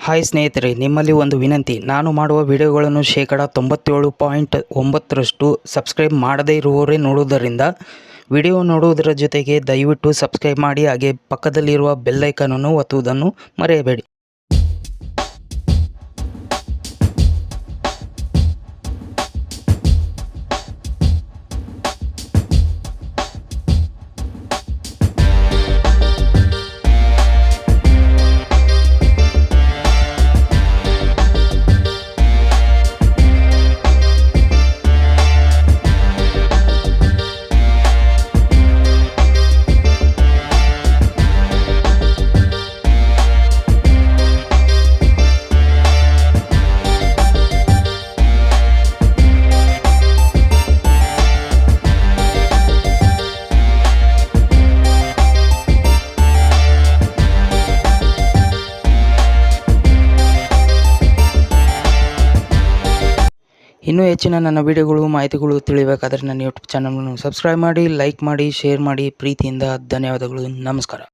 Hi ಸ್ನೇಹಿತರೆ, ನಿಮ್ಮಲ್ಲಿ ಒಂದು ವಿನಂತಿ. ನಾನು ಮಾಡುವ ವಿಡಿಯೋಗಳನ್ನು ಶೇಕಡ 97.9% ಸಬ್ಸ್ಕ್ರೈಬ್ ಮಾಡದೇ ಇರುವವರೇ ನೋಡುವುದರಿಂದ ವಿಡಿಯೋ ನೋಡುವುದರ ಜೊತೆಗೆ ದಯವಿಟ್ಟು ಸಬ್ಸ್ಕ್ರೈಬ್ ಮಾಡಿ, ಹಾಗೆ ಪಕ್ಕದಲ್ಲಿರುವ ಬೆಲ್ ಐಕಾನನ್ನು ಒತ್ತುವುದನ್ನು ಮರೆಯಬೇಡಿ. ಇನ್ನೂ ಹೆಚ್ಚಿನ ನನ್ನ ವಿಡಿಯೋಗಳು ಮಾಹಿತಿಗಳು ತಿಳಿಯಬೇಕಾದರೆ ನನ್ನ ಯೂಟ್ಯೂಬ್ ಚಾನಲನ್ನು ಸಬ್ಸ್ಕ್ರೈಬ್ ಮಾಡಿ, ಲೈಕ್ ಮಾಡಿ, ಶೇರ್ ಮಾಡಿ. ಪ್ರೀತಿಯಿಂದ ಧನ್ಯವಾದಗಳು. ನಮಸ್ಕಾರ.